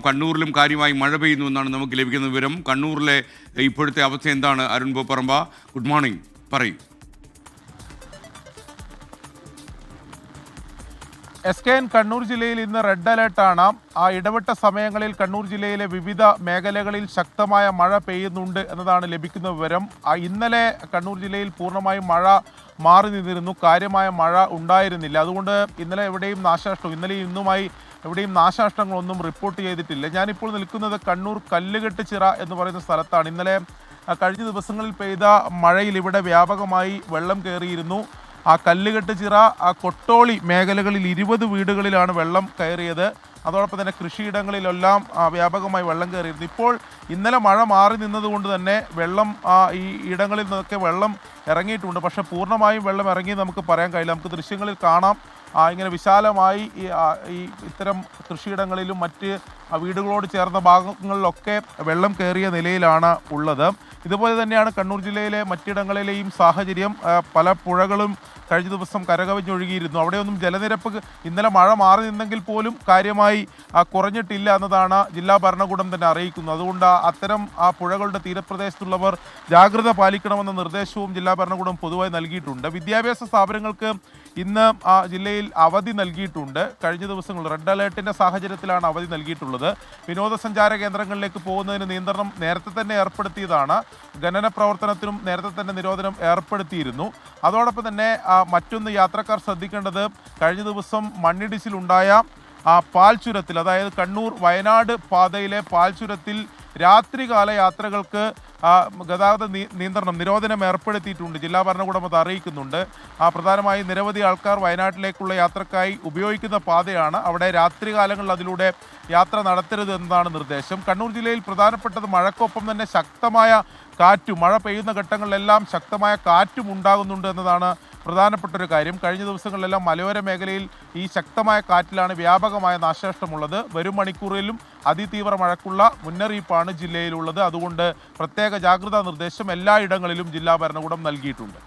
കണ്ണൂരിലും കാര്യമായി മഴ പെയ്യുന്നു എന്നാണ് നമുക്ക് ലഭിക്കുന്ന വിവരം. കണ്ണൂരിലെ ഇപ്പോഴത്തെ അവസ്ഥ എന്താണ്? അരുൺ പൂപ്പറമ്പ, ഗുഡ് മോർണിംഗ്, പറയും. SKN കണ്ണൂർ ജില്ലയിൽ ഇന്ന് റെഡ് അലേർട്ടാണ്. ഇടവിട്ട സമയങ്ങളിൽ കണ്ണൂർ ജില്ലയിലെ വിവിധ മേഖലകളിൽ ശക്തമായ മഴ പെയ്യുന്നുണ്ട് എന്നതാണ് ലഭിക്കുന്ന വിവരം. ഇന്നലെ കണ്ണൂർ ജില്ലയിൽ പൂർണ്ണമായും മഴ മാറി നിന്നിരുന്നു, കാര്യമായ മഴ ഉണ്ടായിരുന്നില്ല. അതുകൊണ്ട് ഇന്നലെ എവിടെയും നാശനഷ്ടം, ഇന്നലെയും ഇന്നുമായി എവിടെയും നാശനഷ്ടങ്ങളൊന്നും റിപ്പോർട്ട് ചെയ്തിട്ടില്ല. ഞാനിപ്പോൾ നിൽക്കുന്നത് കണ്ണൂർ കല്ലുകെട്ട് ചിറ എന്ന് പറയുന്ന സ്ഥലത്താണ്. ഇന്നലെ കഴിഞ്ഞ ദിവസങ്ങളിൽ പെയ്ത മഴയിൽ ഇവിടെ വ്യാപകമായി വെള്ളം കയറിയിരുന്നു. കല്ലുകെട്ട് ചിറ കൊട്ടോളി മേഖലകളിൽ 20 വീടുകളിലാണ് വെള്ളം കയറിയത്. അതോടൊപ്പം തന്നെ കൃഷിയിടങ്ങളിലെല്ലാം വ്യാപകമായി വെള്ളം കയറിയിരുന്നു. ഇപ്പോൾ ഇന്നലെ മഴ മാറി നിന്നതുകൊണ്ട് തന്നെ വെള്ളം ഈ ഇടങ്ങളിൽ നിന്നൊക്കെ വെള്ളം ഇറങ്ങിയിട്ടുണ്ട്. പക്ഷേ പൂർണ്ണമായും വെള്ളം ഇറങ്ങി നമുക്ക് പറയാൻ കഴിയില്ല. നമുക്ക് ദൃശ്യങ്ങളിൽ കാണാം ഇങ്ങനെ വിശാലമായി ഈ ഇത്തരം കൃഷിയിടങ്ങളിലും മറ്റ് വീടുകളോട് ചേർന്ന ഭാഗങ്ങളിലൊക്കെ വെള്ളം കയറിയ നിലയിലാണ് ഉള്ളത്. ഇതുപോലെ തന്നെയാണ് കണ്ണൂർ ജില്ലയിലെ മറ്റിടങ്ങളിലെയും സാഹചര്യം. പല പുഴകളും കഴിഞ്ഞ ദിവസം കരകവിഞ്ഞൊഴുകിയിരുന്നു. അവിടെയൊന്നും ജലനിരപ്പ് ഇന്നലെ മഴ മാറി നിന്നെങ്കിൽ പോലും കാര്യമായി കുറഞ്ഞിട്ടില്ല എന്നതാണ് ജില്ലാ ഭരണകൂടം തന്നെ അറിയിക്കുന്നത്. അതുകൊണ്ട് അത്തരം പുഴകളുടെ തീരപ്രദേശത്തുള്ളവർ ജാഗ്രത പാലിക്കണമെന്ന നിർദ്ദേശവും ജില്ലാ ഭരണകൂടം പൊതുവായി നൽകിയിട്ടുണ്ട്. വിദ്യാഭ്യാസ സ്ഥാപനങ്ങൾക്ക് ഇന്ന് ജില്ലയിൽ അവധി നൽകിയിട്ടുണ്ട്. കഴിഞ്ഞ ദിവസങ്ങളിൽ റെഡ് അലേർട്ടിൻ്റെ സാഹചര്യത്തിലാണ് അവധി നൽകിയിട്ടുള്ളത്. വിനോദസഞ്ചാര കേന്ദ്രങ്ങളിലേക്ക് പോകുന്നതിന് നിയന്ത്രണം നേരത്തെ തന്നെ ഏർപ്പെടുത്തിയതാണ്. ഖനന പ്രവർത്തനത്തിനും നേരത്തെ തന്നെ നിരോധനം ഏർപ്പെടുത്തിയിരുന്നു. അതോടൊപ്പം തന്നെ മറ്റൊന്ന് യാത്രക്കാർ ശ്രദ്ധിക്കേണ്ടത്, കഴിഞ്ഞ ദിവസം മണ്ണിടിച്ചിലുണ്ടായ പാൽച്ചുരത്തിൽ, അതായത് കണ്ണൂർ വയനാട് പാതയിലെ പാൽച്ചുരത്തിൽ രാത്രികാല യാത്രകൾക്ക് ഗതാഗത നിരോധനം ഏർപ്പെടുത്തിയിട്ടുണ്ട്. ജില്ലാ ഭരണകൂടം അത് അറിയിക്കുന്നുണ്ട്. പ്രധാനമായും നിരവധി ആൾക്കാർ വയനാട്ടിലേക്കുള്ള യാത്രക്കായി ഉപയോഗിക്കുന്ന പാതയാണ്. അവിടെ രാത്രികാലങ്ങളിൽ അതിലൂടെ യാത്ര നടത്തരുത് എന്നതാണ് നിർദ്ദേശം. കണ്ണൂർ ജില്ലയിൽ പ്രധാനപ്പെട്ടത് മഴക്കൊപ്പം തന്നെ ശക്തമായ കാറ്റും, മഴ പെയ്യുന്ന ഘട്ടങ്ങളിലെല്ലാം ശക്തമായ കാറ്റും ഉണ്ടാകുന്നുണ്ട് എന്നതാണ് പ്രധാനപ്പെട്ടൊരു കാര്യം. കഴിഞ്ഞ ദിവസങ്ങളിലെല്ലാം മലയോര മേഖലയിൽ ഈ ശക്തമായ കാറ്റിലാണ് വ്യാപകമായ നാശനഷ്ടമുള്ളത്. വരും മണിക്കൂറിലും അതിതീവ്ര മഴയ്ക്കുള്ള മുന്നറിയിപ്പാണ് ജില്ലയിലുള്ളത്. അതുകൊണ്ട് പ്രത്യേക ജാഗ്രതാ നിർദ്ദേശം എല്ലായിടങ്ങളിലും ജില്ലാ ഭരണകൂടം നൽകിയിട്ടുണ്ട്.